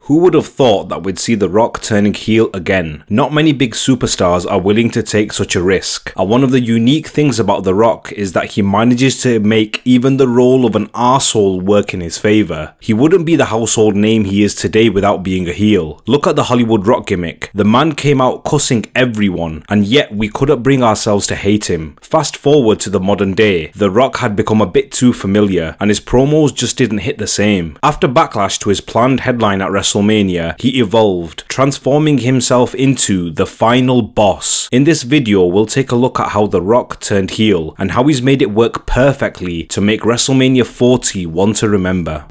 Who would have thought that we'd see The Rock turning heel again? Not many big superstars are willing to take such a risk, and one of the unique things about The Rock is that he manages to make even the role of an arsehole work in his favour. He wouldn't be the household name he is today without being a heel. Look at the Hollywood Rock gimmick. The man came out cussing everyone, and yet we couldn't bring ourselves to hate him. Fast forward to the modern day, The Rock had become a bit too familiar, and his promos just didn't hit the same. After backlash to his planned headline at WrestleMania, he evolved, transforming himself into the final boss. In this video, we'll take a look at how The Rock turned heel, and how he's made it work perfectly to make WrestleMania 40 one to remember.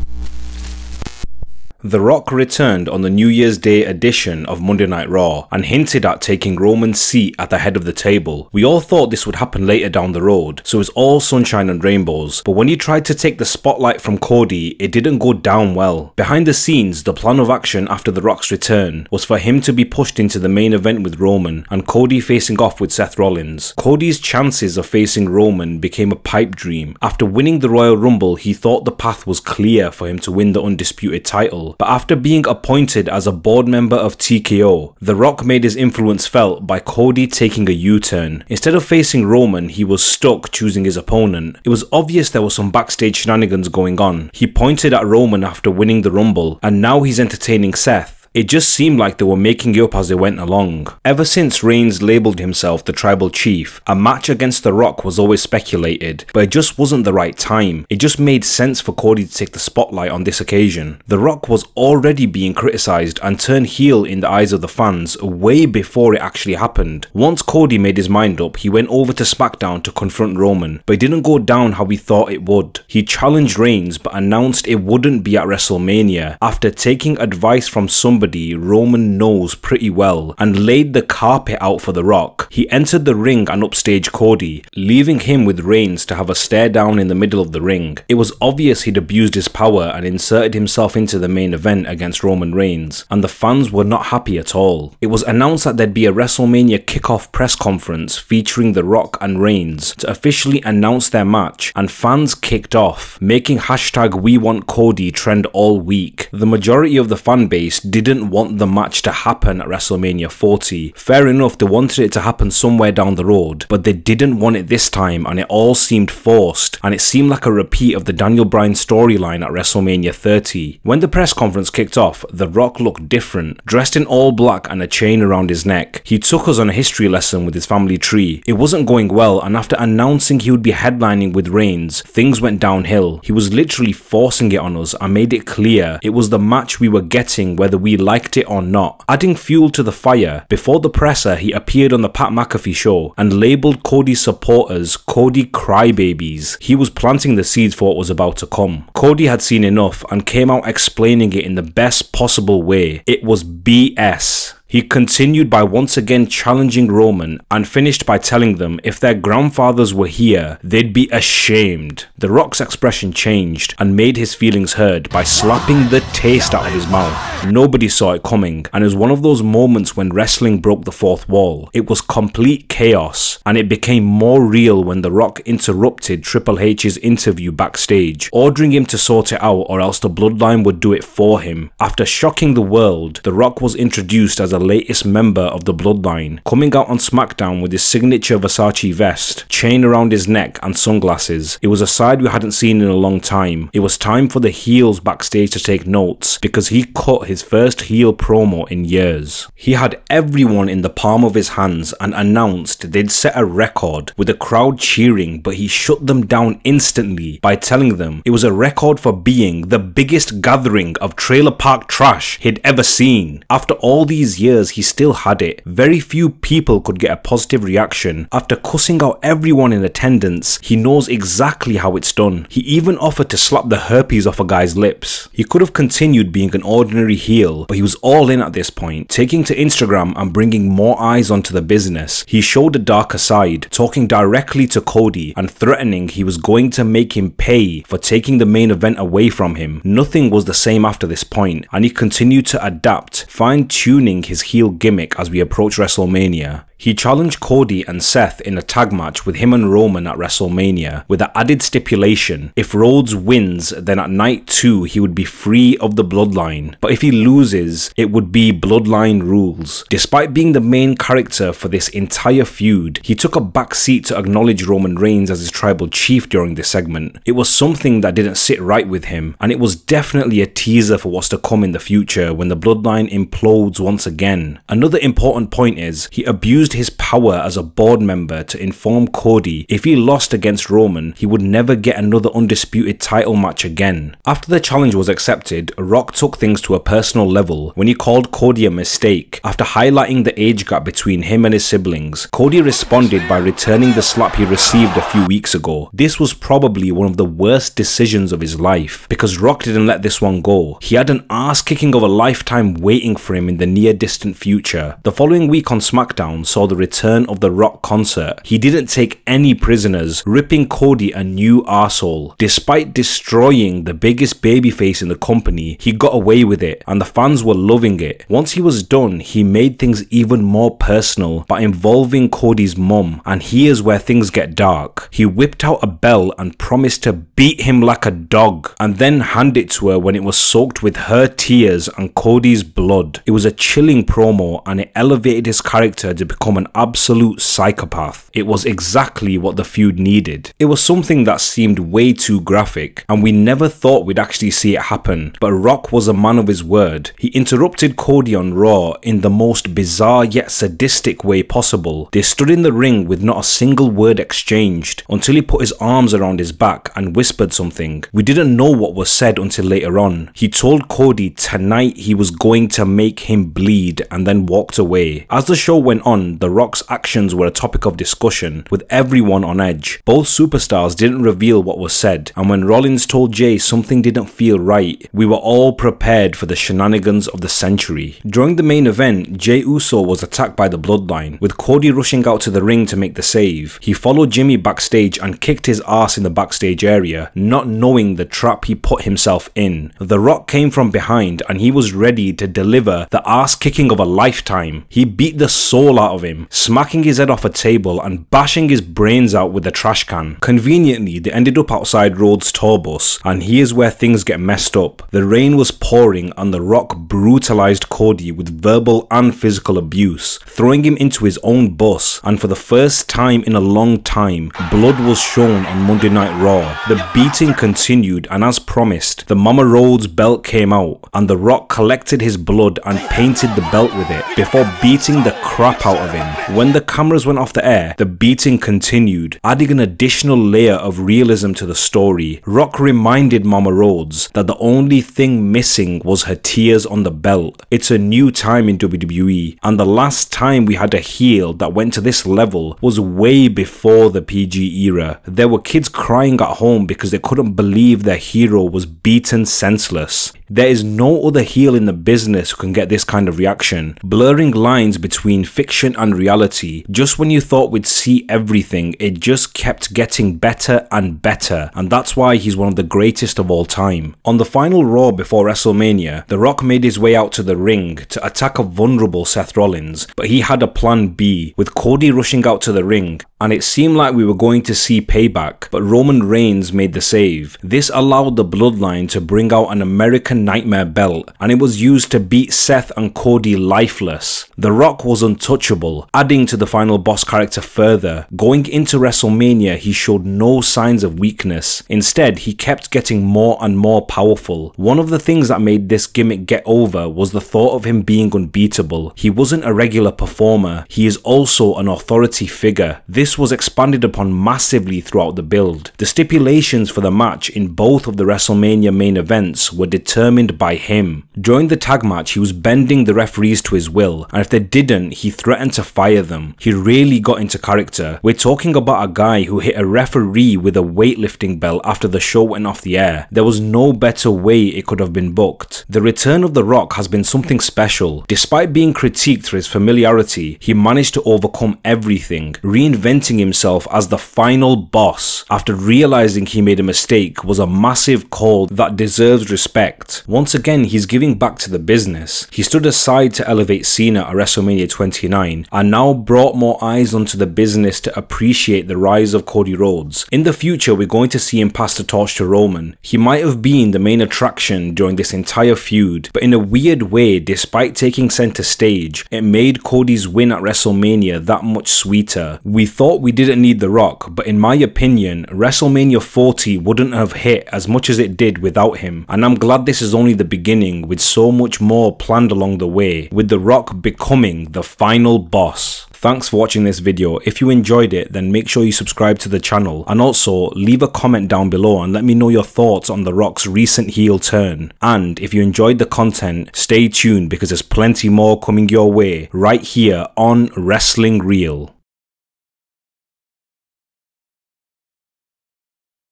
The Rock returned on the New Year's Day edition of Monday Night Raw and hinted at taking Roman's seat at the head of the table. We all thought this would happen later down the road, so it was all sunshine and rainbows, but when he tried to take the spotlight from Cody, it didn't go down well. Behind the scenes, the plan of action after The Rock's return was for him to be pushed into the main event with Roman and Cody facing off with Seth Rollins. Cody's chances of facing Roman became a pipe dream. After winning the Royal Rumble, he thought the path was clear for him to win the undisputed title. But after being appointed as a board member of TKO, The Rock made his influence felt by Cody taking a U-turn. Instead of facing Roman, he was stuck choosing his opponent. It was obvious there was some backstage shenanigans going on. He pointed at Roman after winning the Rumble, and now he's entertaining Seth. It just seemed like they were making it up as they went along. Ever since Reigns labelled himself the Tribal Chief, a match against The Rock was always speculated, but it just wasn't the right time. It just made sense for Cody to take the spotlight on this occasion. The Rock was already being criticised and turned heel in the eyes of the fans way before it actually happened. Once Cody made his mind up, he went over to SmackDown to confront Roman, but it didn't go down how he thought it would. He challenged Reigns but announced it wouldn't be at WrestleMania after taking advice from somebody Roman knows pretty well and laid the carpet out for The Rock. He entered the ring and upstaged Cody, leaving him with Reigns to have a stare down in the middle of the ring. It was obvious he'd abused his power and inserted himself into the main event against Roman Reigns, and the fans were not happy at all. It was announced that there'd be a WrestleMania kickoff press conference featuring The Rock and Reigns to officially announce their match, and fans kicked off, making #WeWantCody trend all week. The majority of the fan base didn't want the match to happen at WrestleMania 40. Fair enough, they wanted it to happen somewhere down the road, but they didn't want it this time, and it all seemed forced, and it seemed like a repeat of the Daniel Bryan storyline at WrestleMania 30. When the press conference kicked off, The Rock looked different, dressed in all black and a chain around his neck. He took us on a history lesson with his family tree. It wasn't going well, and after announcing he would be headlining with Reigns, things went downhill. He was literally forcing it on us and made it clear it was the match we were getting whether we liked it or not. Adding fuel to the fire, before the presser he appeared on the Pat McAfee show and labelled Cody's supporters Cody crybabies. He was planting the seeds for what was about to come. Cody had seen enough and came out explaining it in the best possible way. It was BS. He continued by once again challenging Roman and finished by telling them if their grandfathers were here, they'd be ashamed. The Rock's expression changed and made his feelings heard by slapping the taste out of his mouth. Nobody saw it coming, and it was one of those moments when wrestling broke the fourth wall. It was complete chaos, and it became more real when The Rock interrupted Triple H's interview backstage, ordering him to sort it out or else the Bloodline would do it for him. After shocking the world, The Rock was introduced as a latest member of the Bloodline, coming out on SmackDown with his signature Versace vest, chain around his neck and sunglasses. It was a side we hadn't seen in a long time. It was time for the heels backstage to take notes because he cut his first heel promo in years. He had everyone in the palm of his hands and announced they'd set a record with the crowd cheering, but he shut them down instantly by telling them it was a record for being the biggest gathering of trailer park trash he'd ever seen. After all these years, he still had it. Very few people could get a positive reaction. After cussing out everyone in attendance, he knows exactly how it's done. He even offered to slap the herpes off a guy's lips. He could have continued being an ordinary heel, but he was all in at this point, taking to Instagram and bringing more eyes onto the business. He showed a darker side, talking directly to Cody and threatening he was going to make him pay for taking the main event away from him. Nothing was the same after this point, and he continued to adapt, fine-tuning his heel gimmick as we approach WrestleMania. He challenged Cody and Seth in a tag match with him and Roman at WrestleMania, with the added stipulation, if Rhodes wins, then at night 2 he would be free of the bloodline, but if he loses, it would be bloodline rules. Despite being the main character for this entire feud, he took a back seat to acknowledge Roman Reigns as his tribal chief during this segment. It was something that didn't sit right with him, and it was definitely a teaser for what's to come in the future when the bloodline implodes once again. Another important point is, he abused his power as a board member to inform Cody if he lost against Roman, he would never get another undisputed title match again. After the challenge was accepted, Rock took things to a personal level when he called Cody a mistake. After highlighting the age gap between him and his siblings, Cody responded by returning the slap he received a few weeks ago. This was probably one of the worst decisions of his life, because Rock didn't let this one go. He had an ass kicking of a lifetime waiting for him in the near distant future. The following week on SmackDown saw the return of the Rock concert. He didn't take any prisoners, ripping Cody a new arsehole. Despite destroying the biggest babyface in the company, he got away with it, and the fans were loving it. Once he was done, he made things even more personal by involving Cody's mum, and here's where things get dark. He whipped out a bell and promised to beat him like a dog, and then hand it to her when it was soaked with her tears and Cody's blood. It was a chilling promo, and it elevated his character to become an absolute psychopath. It was exactly what the feud needed. It was something that seemed way too graphic, and we never thought we'd actually see it happen, but Rock was a man of his word. He interrupted Cody on Raw in the most bizarre yet sadistic way possible. They stood in the ring with not a single word exchanged until he put his arms around his back and whispered something. We didn't know what was said until later on. He told Cody tonight he was going to make him bleed and then walked away. As the show went on, The Rock's actions were a topic of discussion, with everyone on edge. Both superstars didn't reveal what was said, and when Rollins told Jay something didn't feel right, we were all prepared for the shenanigans of the century. During the main event, Jey Uso was attacked by the Bloodline, with Cody rushing out to the ring to make the save. He followed Jimmy backstage and kicked his ass in the backstage area, not knowing the trap he put himself in. The Rock came from behind and he was ready to deliver the ass kicking of a lifetime. He beat the soul out of him, smacking his head off a table and bashing his brains out with a trash can. Conveniently, they ended up outside Rhodes' tour bus, and here's where things get messed up. The rain was pouring and The Rock brutalized Cody with verbal and physical abuse, throwing him into his own bus, and for the first time in a long time, blood was shown on Monday Night Raw. The beating continued, and as promised, the Mama Rhodes belt came out, and The Rock collected his blood and painted the belt with it, before beating the crap out of him. When the cameras went off the air, the beating continued, adding an additional layer of realism to the story. Rock reminded Mama Rhodes that the only thing missing was her tears on the belt. It's a new time in WWE, and the last time we had a heel that went to this level was way before the PG era. There were kids crying at home because they couldn't believe their hero was beaten senseless. There is no other heel in the business who can get this kind of reaction, blurring lines between fiction and reality. Just when you thought we'd see everything, it just kept getting better and better, and that's why he's one of the greatest of all time. On the final Raw before WrestleMania, The Rock made his way out to the ring to attack a vulnerable Seth Rollins, but he had a plan B, with Cody rushing out to the ring, and it seemed like we were going to see payback, but Roman Reigns made the save. This allowed the Bloodline to bring out an American Nightmare belt, and it was used to beat Seth and Cody lifeless. The Rock was untouchable, adding to the final boss character further. Going into WrestleMania, he showed no signs of weakness. Instead, he kept getting more and more powerful. One of the things that made this gimmick get over was the thought of him being unbeatable. He wasn't a regular performer, he is also an authority figure. This was expanded upon massively throughout the build. The stipulations for the match in both of the WrestleMania main events were determined by him. During the tag match, he was bending the referees to his will, and if they didn't, he threatened to fire them. He really got into character. We're talking about a guy who hit a referee with a weightlifting belt after the show went off the air. There was no better way it could have been booked. The return of The Rock has been something special. Despite being critiqued for his familiarity, he managed to overcome everything, reinventing presenting himself as the final boss after realizing he made a mistake was a massive call that deserves respect. Once again, he's giving back to the business. He stood aside to elevate Cena at WrestleMania 29 and now brought more eyes onto the business to appreciate the rise of Cody Rhodes. In the future, we're going to see him pass the torch to Roman. He might have been the main attraction during this entire feud, but in a weird way, despite taking center stage, it made Cody's win at WrestleMania that much sweeter. We thought we didn't need The Rock, but in my opinion, WrestleMania 40 wouldn't have hit as much as it did without him, and I'm glad this is only the beginning with so much more planned along the way, with The Rock becoming the final boss. Thanks for watching this video. If you enjoyed it, then make sure you subscribe to the channel, and also leave a comment down below and let me know your thoughts on The Rock's recent heel turn. And if you enjoyed the content, stay tuned because there's plenty more coming your way right here on Wrestling Real.